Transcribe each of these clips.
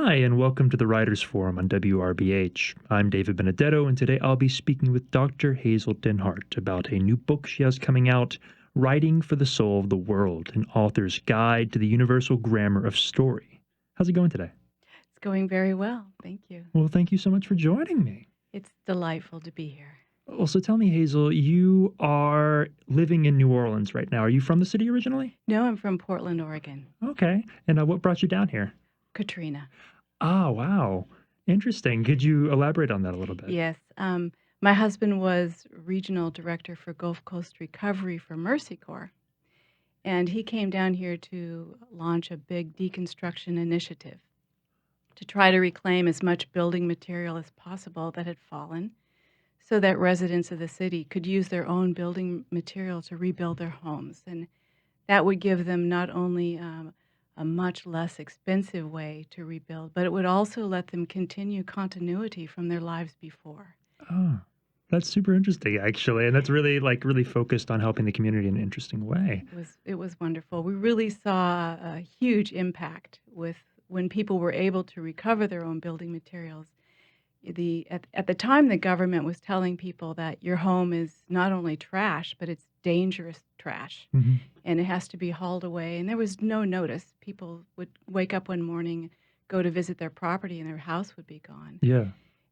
Hi, and welcome to the Writers Forum on WRBH. I'm David Benedetto, and today I'll be speaking with Dr. Hazel Denhart about a new book she has coming out, Writing for the Soul of the World, an author's guide to the universal grammar of story. How's it going today? It's going very well. Thank you. Well, thank you so much for joining me. It's delightful to be here. Well, so tell me, Hazel, you are living in New Orleans right now. Are you from the city originally? No, I'm from Portland, Oregon. Okay. And what brought you down here? Katrina. Ah, wow. Interesting. Could you elaborate on that a little bit? Yes. My husband was regional director for Gulf Coast Recovery for Mercy Corps, and he came down here to launch a big deconstruction initiative to try to reclaim as much building material as possible that had fallen so that residents of the city could use their own building material to rebuild their homes. And that would give them not only a much less expensive way to rebuild, but it would also let them continue continuity from their lives before. Oh, that's super interesting, actually, and that's really focused on helping the community in an interesting way. It was wonderful. We really saw a huge impact with when people were able to recover their own building materials. At the time, the government was telling people that your home is not only trash, but it's dangerous trash, Mhm. and it has to be hauled away. And there was no notice. People would wake up one morning, go to visit their property, and their house would be gone. Yeah.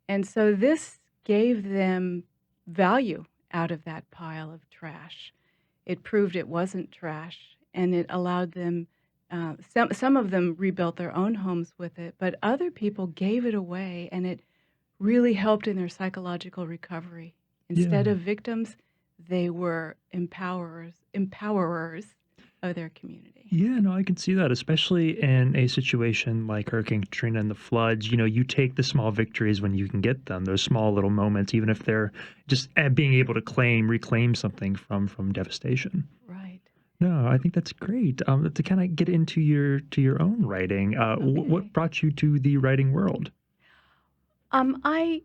And so this gave them value out of that pile of trash. It proved it wasn't trash, and it allowed them. Some of them rebuilt their own homes with it, but other people gave it away, and it really helped in their psychological recovery. Instead Yeah. of victims, they were empowerers of their community. Yeah, no, I can see that, especially in a situation like Hurricane Katrina and the floods. You take the small victories when you can get them, those small little moments, even if they're just being able to reclaim something from devastation. Right. No, I think that's great. To kind of get into your own writing, what Okay. brought you to the writing world? Um, I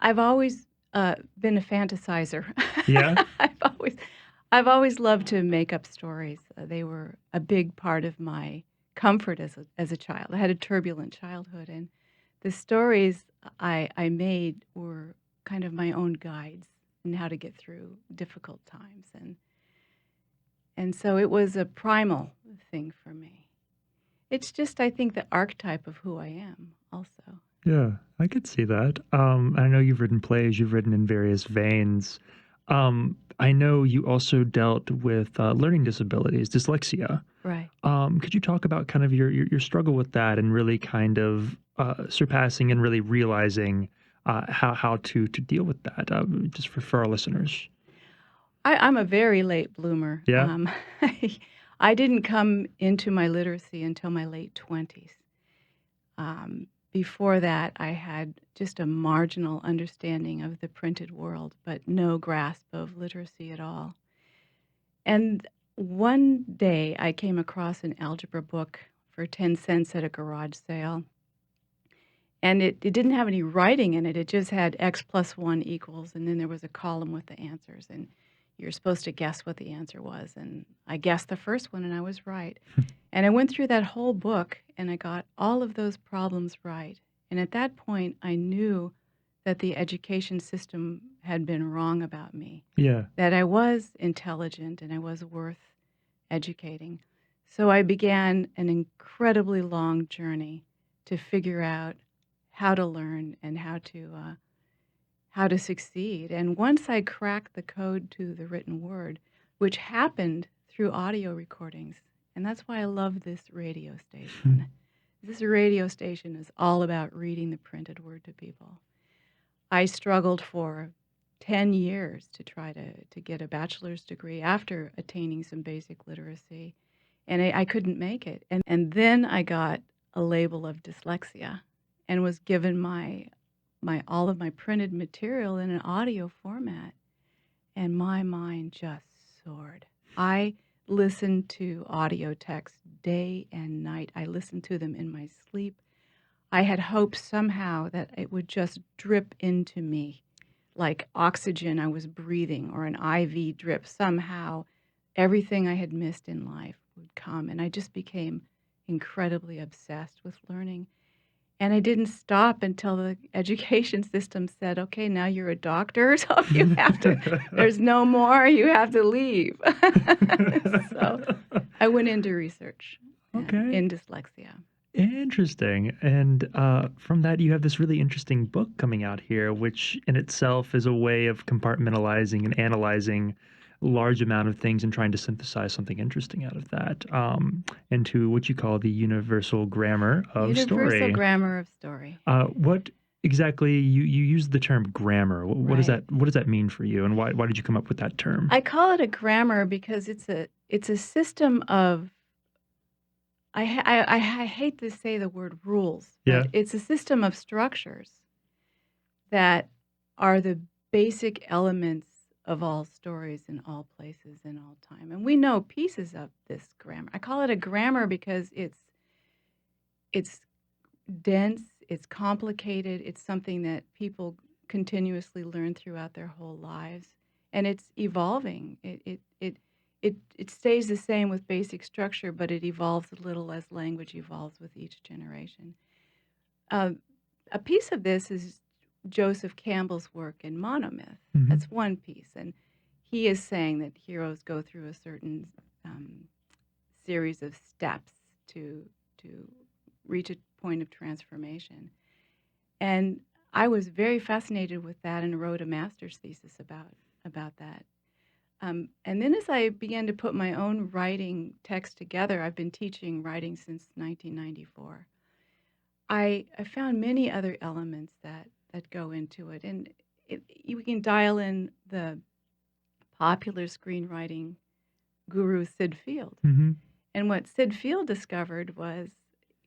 I've always been a fantasizer. Yeah. I've always I've always loved to make up stories. They were a big part of my comfort as a child. I had a turbulent childhood, and the stories I made were kind of my own guides in how to get through difficult times, and so it was a primal thing for me. It's just, I think, the archetype of who I am also. Yeah, I could see that. I know you've written plays, you've written in various veins. I know you also dealt with learning disabilities, dyslexia. Right. Could you talk about kind of your struggle with that and really kind of surpassing and really realizing how to deal with that, just for our listeners? I'm a very late bloomer. Yeah. I didn't come into my literacy until my late 20s. Before that, I had just a marginal understanding of the printed world, but no grasp of literacy at all. And one day I came across an algebra book for 10 cents at a garage sale. And it didn't have any writing in it. It just had x plus 1 equals, and then there was a column with the answers. And you're supposed to guess what the answer was. And I guessed the first one, and I was right. And I went through that whole book, and I got all of those problems right. And at that point, I knew that the education system had been wrong about me, Yeah. that I was intelligent and I was worth educating. So I began an incredibly long journey to figure out how to learn and how to succeed. And once I cracked the code to the written word, which happened through audio recordings, and that's why I love this radio station. This radio station is all about reading the printed word to people. I struggled for 10 years to try to get a bachelor's degree after attaining some basic literacy, and I couldn't make it. And then I got a label of dyslexia and was given my all of my printed material in an audio format, and my mind just soared. I listened to audio texts day and night. I listened to them in my sleep. I had hoped somehow that it would just drip into me like oxygen I was breathing or an IV drip. Somehow everything I had missed in life would come, and I just became incredibly obsessed with learning. And I didn't stop until the education system said, okay, now you're a doctor, so you have to, there's no more, you have to leave. So I went into research Okay. in dyslexia. Interesting. And from that, you have this really interesting book coming out here, which in itself is a way of compartmentalizing and analyzing a large amount of things and trying to synthesize something interesting out of that into what you call the universal grammar of Universal story. grammar of story. What exactly you use the term grammar? What does Right. that mean for you, and why did you come up with that term? I call it a grammar because it's a system of I hate to say the word rules, Yeah. but it's a system of structures that are the basic elements of all stories in all places in all time. And we know pieces of this grammar. I call it a grammar because it's dense, it's complicated, it's something that people continuously learn throughout their whole lives, and it's evolving. It stays the same with basic structure, but it evolves a little as language evolves with each generation. Uh, a piece of this is Joseph Campbell's work in monomyth. Hmm. That's one piece, and he is saying that heroes go through a certain um, series of steps to reach a point of transformation. And I was very fascinated with that and wrote a master's thesis about that. And then as I began to put my own writing text together, I've been teaching writing since 1994. I found many other elements that go into it, and you can dial in the popular screenwriting guru Syd Field. Hmm. And what Syd Field discovered was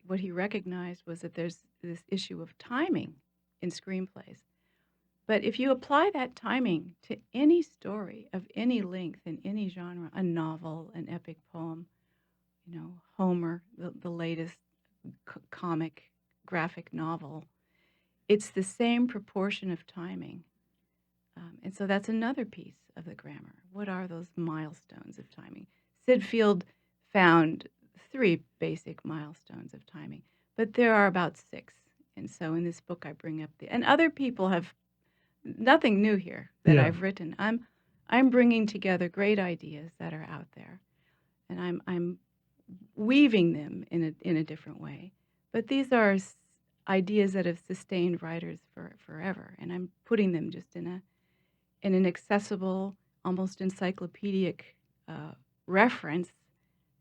what he recognized was that there's this issue of timing in screenplays. But if you apply that timing to any story of any length in any genre, a novel, an epic poem, Homer, the latest comic graphic novel, it's the same proportion of timing. And so that's another piece of the grammar. What are those milestones of timing? Syd Field found 3 basic milestones of timing, but there are about 6. And so in this book, I bring up and other people have nothing new here that Yeah. I've written. I'm bringing together great ideas that are out there, and I'm weaving them in a different way. But these are ideas that have sustained writers for forever, and I'm putting them just in an accessible, almost encyclopedic reference,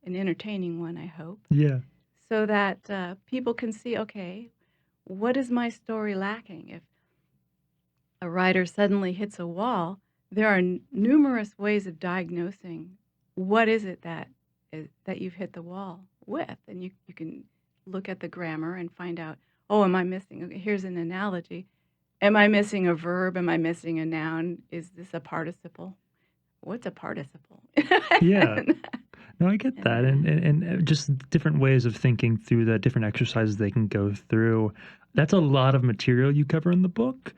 an entertaining one, I hope, Yeah. so that people can see, okay, what is my story lacking? If a writer suddenly hits a wall, there are numerous ways of diagnosing what is it that you've hit the wall with, and you can look at the grammar and find out, oh, am I missing? Okay, here's an analogy. Am I missing a verb? Am I missing a noun? Is this a participle? What's a participle? Yeah. and, No, I get that, and and just different ways of thinking through the different exercises they can go through. That's a lot of material you cover in the book.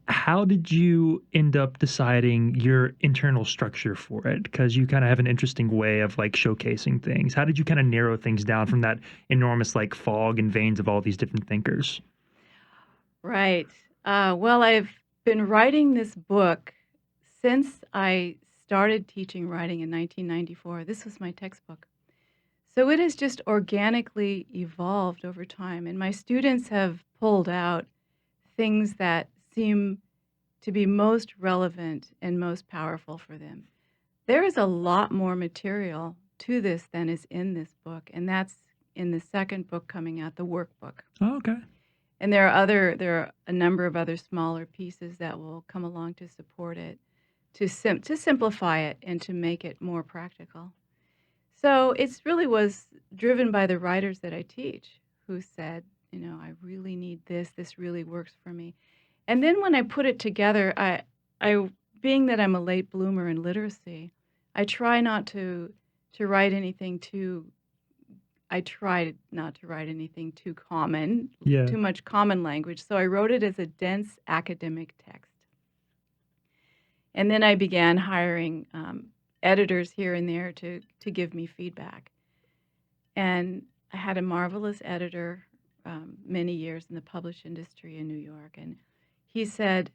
How did you end up deciding your internal structure for it? Because you kind of have an interesting way of like showcasing things. How did you kind of narrow things down from that enormous like fog and veins of all these different thinkers? right. Well, I've been writing this book since I started teaching writing in 1994. This was my textbook. So it has just organically evolved over time, and my students have pulled out things that seem to be most relevant and most powerful for them. There is a lot more material to this than is in this book, and that's in the second book coming out, the workbook. Oh, okay. And there are a number of other smaller pieces that will come along to support it, to simplify it and to make it more practical. So it's really was driven by the writers that I teach who said, I really need this. This really works for me. And then when I put it together, I being that I'm a late bloomer in literacy, I try not to write anything too. I tried not to write anything too common, Yeah. too much common language. So I wrote it as a dense academic text. And then I began hiring editors here and there to give me feedback. And I had a marvelous editor, many years in the published industry in New York. And he said,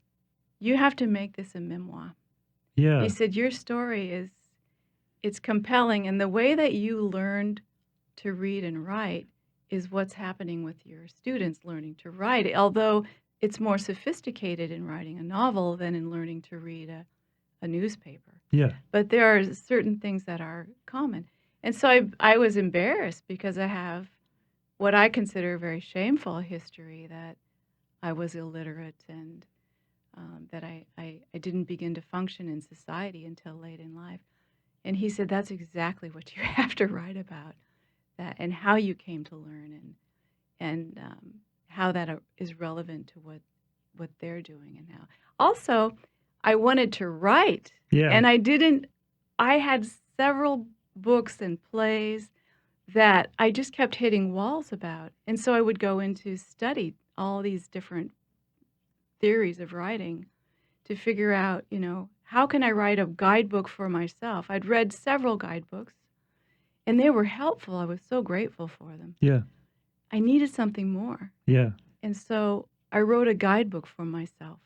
"You have to make this a memoir." He Yeah. said, "Your story it's compelling, and the way that you learned to read and write is what's happening with your students learning to write, although it's more sophisticated in writing a novel than in learning to read a newspaper. Yeah. But there are certain things that are common." And so I was embarrassed because I have what I consider a very shameful history, that I was illiterate and that I didn't begin to function in society until late in life. And he said, "That's exactly what you have to write about, that and how you came to learn, and how that is relevant to what they're doing and how." Also, I wanted to write, Yeah. and I didn't. I had several books and plays that I just kept hitting walls about, and so I would go into study all these different theories of writing to figure out, how can I write a guidebook for myself? I'd read several guidebooks, and they were helpful. I was so grateful for them. Yeah. I needed something more. Yeah. And so I wrote a guidebook for myself.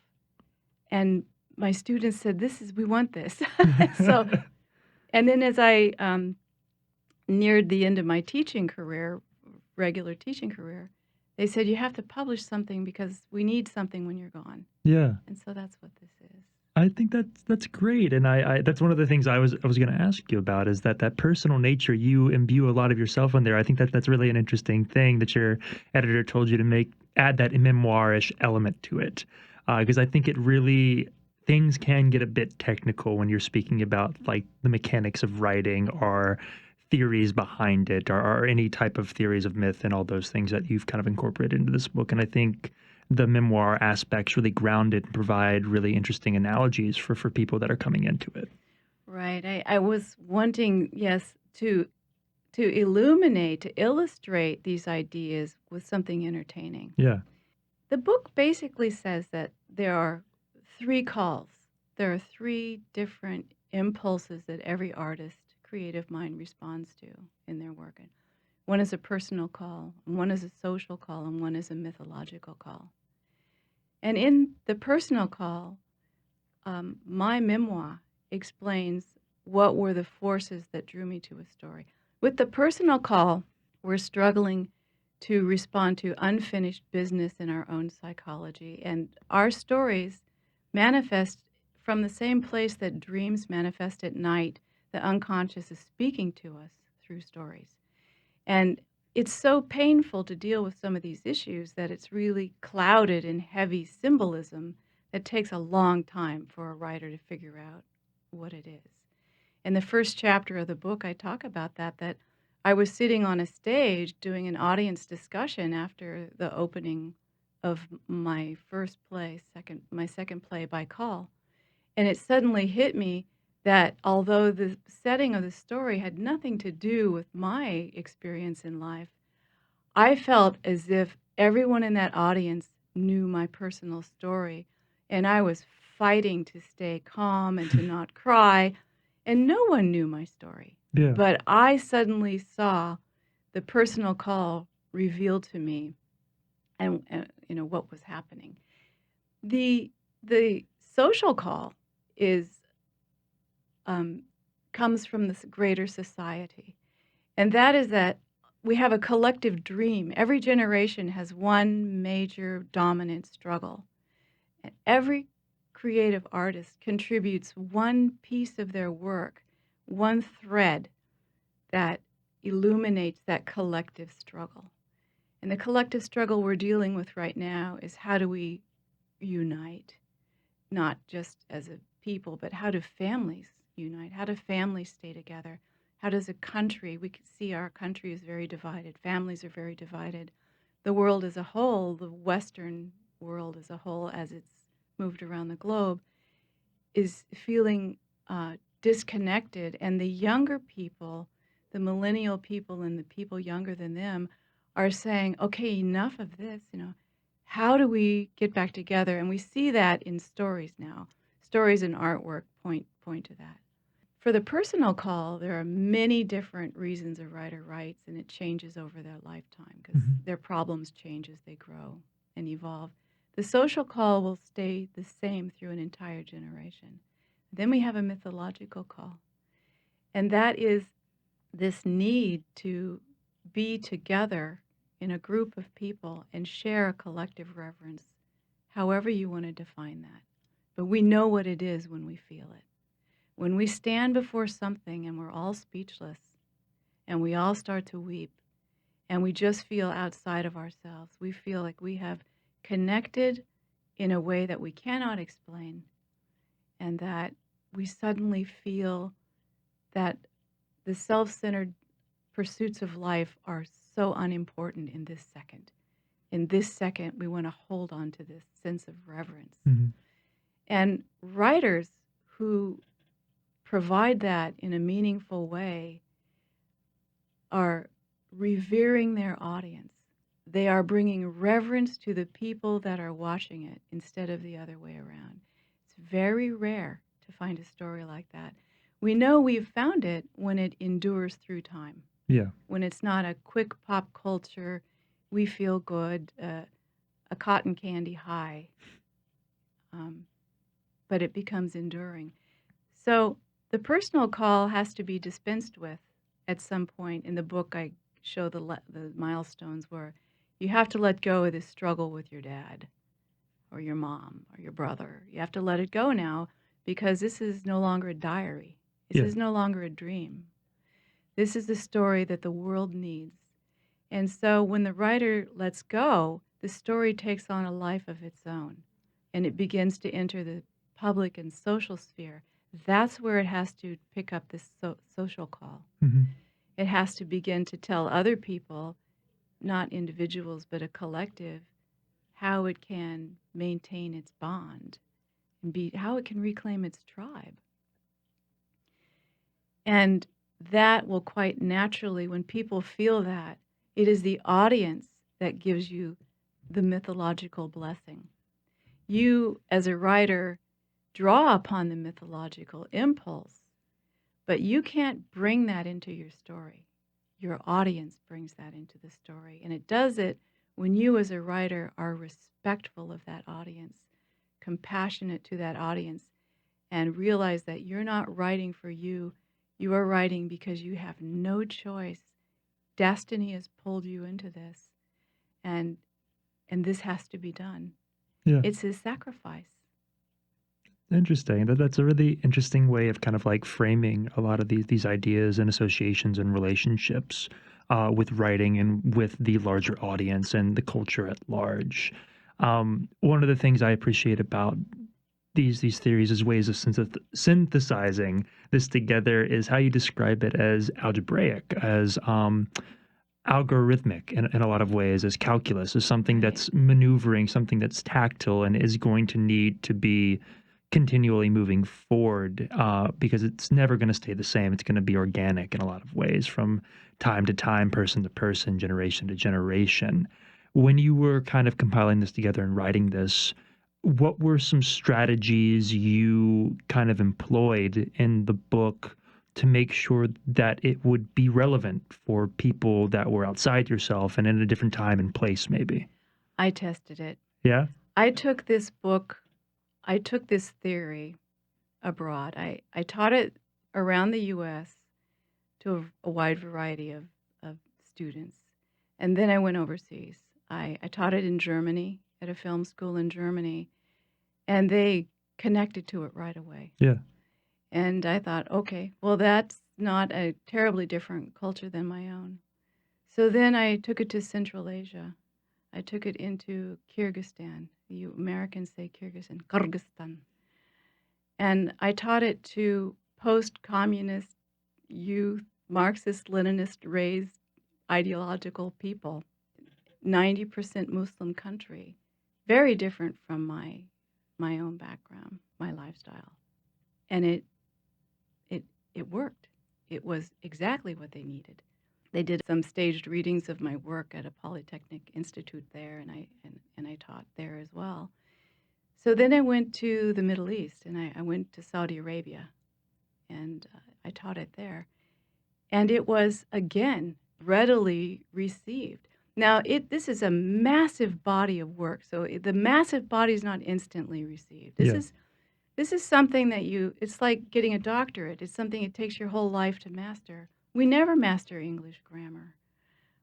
And my students said, we want this. So, and then as I neared the end of my teaching career, regular teaching career, they said, "You have to publish something because we need something when you're gone." Yeah. And so that's what this is. I think that's great, and I that's one of the things I was going to ask you about, is that personal nature. You imbue a lot of yourself in there. I think that's really an interesting thing that your editor told you to add that memoirish element to it, because I think it really, things can get a bit technical when you're speaking about like the mechanics of writing or theories behind it, or any type of theories of myth and all those things that you've kind of incorporated into this book. And I think the memoir aspects really ground it and provide really interesting analogies for people that are coming into it. Right. I was wanting, yes, to illuminate, to illustrate these ideas with something entertaining. Yeah. The book basically says that there are three calls. There are three different impulses that every artist, creative mind responds to in their work. One is a personal call, one is a social call, and one is a mythological call. And in the personal call, my memoir explains what were the forces that drew me to a story. With the personal call, we're struggling to respond to unfinished business in our own psychology, and our stories manifest from the same place that dreams manifest at night. The unconscious is speaking to us through stories. And it's so painful to deal with some of these issues that it's really clouded in heavy symbolism that takes a long time for a writer to figure out what it is. In the first chapter of the book, I talk about that I was sitting on a stage doing an audience discussion after the opening of my first play, my second play by call. And it suddenly hit me that although the setting of the story had nothing to do with my experience in life, I felt as if everyone in that audience knew my personal story, and I was fighting to stay calm and to not cry, and no one knew my story. Yeah. But I suddenly saw the personal call revealed to me, and what was happening. The social call is comes from this greater society, and that is that we have a collective dream. Every generation has one major dominant struggle, and every creative artist contributes one piece of their work, one thread that illuminates that collective struggle. And the collective struggle we're dealing with right now is, how do we unite, not just as a people, but how do families unite? How do families stay together? How does a country, we can see our country is very divided, families are very divided. The world as a whole, the Western world as a whole, as it's moved around the globe, is feeling disconnected. And the younger people, the millennial people and the people younger than them, are saying, okay, enough of this, how do we get back together? And we see that in stories now. Stories and artwork point to that. For the personal call, there are many different reasons a writer writes, and it changes over their lifetime because Mhm. their problems change as they grow and evolve. The social call will stay the same through an entire generation. Then we have a mythological call, and that is this need to be together in a group of people and share a collective reverence, however you want to define that. But we know what it is when we feel it. When we stand before something and we're all speechless and we all start to weep and we just feel outside of ourselves, we feel like we have connected in a way that we cannot explain, and that we suddenly feel that the self-centered pursuits of life are so unimportant in this second. In this second, we want to hold on to this sense of reverence. Mhm. And writers who provide that in a meaningful way are revering their audience. They are bringing reverence to the people that are watching it instead of the other way around. It's very rare to find a story like that. We know we've found it when it endures through time, Yeah. when it's not a quick pop culture, we feel good, a cotton candy high, but it becomes enduring. So the personal call has to be dispensed with at some point. In the book, I show the milestones where you have to let go of this struggle with your dad or your mom or your brother. You have to let it go now because this is no longer a diary. This Yeah. is no longer a dream. This is the story that the world needs. And so when the writer lets go, the story takes on a life of its own and it begins to enter the public and social sphere. That's where it has to pick up this social call. Mhm. It has to begin to tell other people, not individuals, but a collective, how it can maintain its bond and how it can reclaim its tribe. And that will quite naturally, when people feel that, it is the audience that gives you the mythological blessing. You, as a writer, draw upon the mythological impulse, but you can't bring that into your story. Your audience brings that into the story. And it does it when you, as a writer, are respectful of that audience, compassionate to that audience, and realize that you're not writing for you. You are writing because you have no choice. Destiny has pulled you into this, and this has to be done. Yeah. It's his sacrifice. Interesting. That's a really interesting way of kind of like framing a lot of these ideas and associations and relationships with writing and with the larger audience and the culture at large. One of the things I appreciate about these theories as ways of synthesizing this together is how you describe it as algebraic, as algorithmic in a lot of ways, as calculus, as something Right. that's maneuvering, something that's tactile and is going to need to be continually moving forward because it's never going to stay the same. It's going to be organic in a lot of ways from time to time, person to person, generation to generation. When you were kind of compiling this together and writing this, what were some strategies you kind of employed in the book to make sure that it would be relevant for people that were outside yourself and in a different time and place, maybe? I tested it. Yeah? I took this book, I took this theory abroad. I taught it around the U.S. to a wide variety of students. And then I went overseas. I taught it in Germany at a film school in Germany, and they connected to it right away. Yeah. And I thought, okay, well, that's not a terribly different culture than my own. So then I took it to Central Asia. I took it into Kyrgyzstan. You Americans say Kyrgyzstan, Kyrgyzstan. And I taught it to post-communist youth, Marxist-Leninist raised ideological people, 90% Muslim country, very different from my own background, my lifestyle. And it worked. It was exactly what they needed. They did some staged readings of my work at a Polytechnic Institute there, and I taught there as well. So then I went to the Middle East, and I went to Saudi Arabia, and I taught it there. And it was, again, readily received. Now, this is a massive body of work. So the massive body is not instantly received. Yeah. This is something that it's like getting a doctorate. It's something it takes your whole life to master. We never master English grammar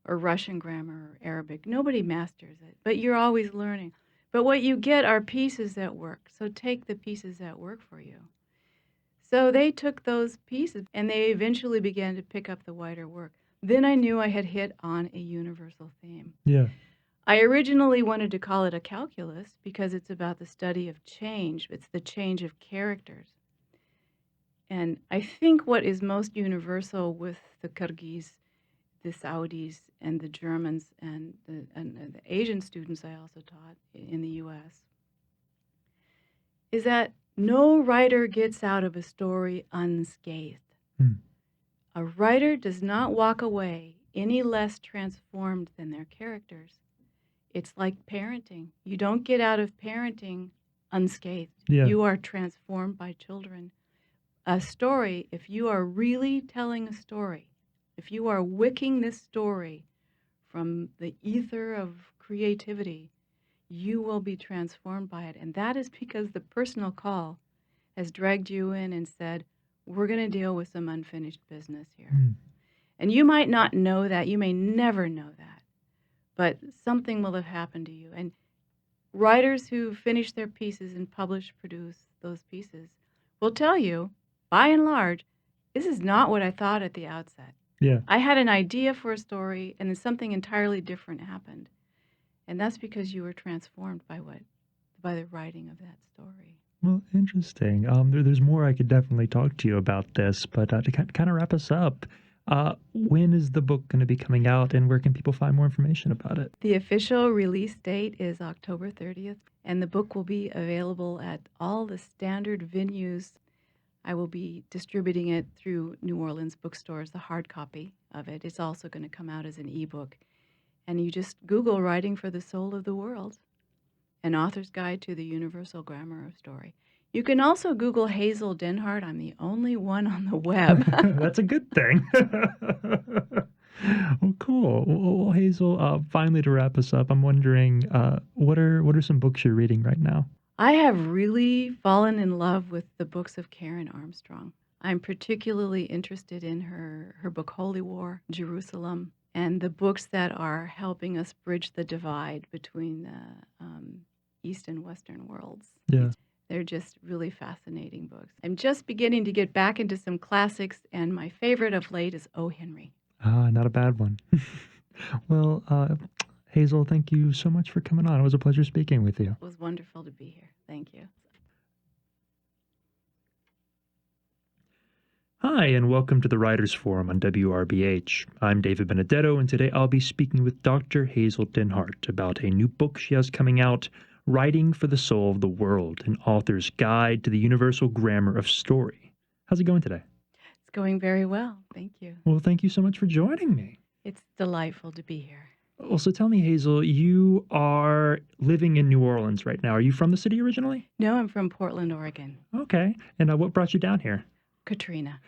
or Russian grammar or Arabic. Nobody masters it, but you're always learning. But what you get are pieces that work. So take the pieces that work for you. So they took those pieces and they eventually began to pick up the wider work. Then I knew I had hit on a universal theme. Yeah. I originally wanted to call it a calculus because it's about the study of change. It's the change of characters. And I think what is most universal with the Kyrgyz, the Saudis, and the Germans, and the Asian students I also taught in the U.S., is that no writer gets out of a story unscathed. A writer does not walk away any less transformed than their characters. It's like parenting. You don't get out of parenting unscathed. Yeah. You are transformed by children. A story, if you are really telling a story, if you are wicking this story from the ether of creativity, you will be transformed by it. And that is because the personal call has dragged you in and said, we're going to deal with some unfinished business here. And you might not know that. You may never know that. But something will have happened to you. And writers who finish their pieces and produce those pieces will tell you, by and large, this is not what I thought at the outset. Yeah. I had an idea for a story, and then something entirely different happened. And that's because you were transformed by the writing of that story. Well, interesting. There's more I could definitely talk to you about this, but to kind of wrap us up, when is the book going to be coming out, and where can people find more information about it? The official release date is October 30th, and the book will be available at all the standard venues. I will be distributing it through New Orleans bookstores, the hard copy of it. It's also going to come out as an ebook. And you just Google Writing for the Soul of the World, an author's guide to the universal grammar of story. You can also Google Hazel Denhart. I'm the only one on the web. That's a good thing. Well, cool. Well, Hazel, finally to wrap us up, I'm wondering, what are some books you're reading right now? I have really fallen in love with the books of Karen Armstrong. I'm particularly interested in her book Holy War, Jerusalem, and the books that are helping us bridge the divide between the East and Western worlds. Yeah. They're just really fascinating books. I'm just beginning to get back into some classics, and my favorite of late is O. Henry. Not a bad one. Well, Hazel, thank you so much for coming on. It was a pleasure speaking with you. It was wonderful to be here. Thank you. Hi, and welcome to the Writers Forum on WRBH. I'm David Benedetto, and today I'll be speaking with Dr. Hazel Denhart about a new book she has coming out, Writing for the Soul of the World, an author's guide to the universal grammar of story. How's it going today? It's going very well. Thank you. Well, thank you so much for joining me. It's delightful to be here. Well, so tell me, Hazel, you are living in New Orleans right now. Are you from the city originally? No, I'm from Portland, Oregon. Okay. And what brought you down here? Katrina.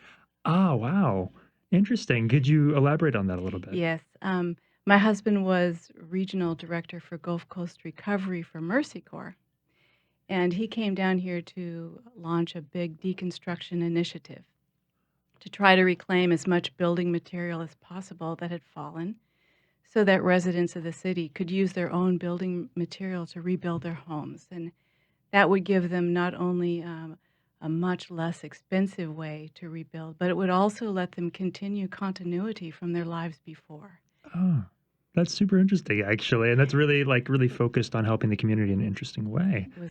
Ah, wow. Interesting. Could you elaborate on that a little bit? Yes. My husband was regional director for Gulf Coast Recovery for Mercy Corps, and he came down here to launch a big deconstruction initiative to try to reclaim as much building material as possible that had fallen so that residents of the city could use their own building material to rebuild their homes. And that would give them not only a much less expensive way to rebuild, but it would also let them continue continuity from their lives before. Oh, that's super interesting, actually. And that's really focused on helping the community in an interesting way. It was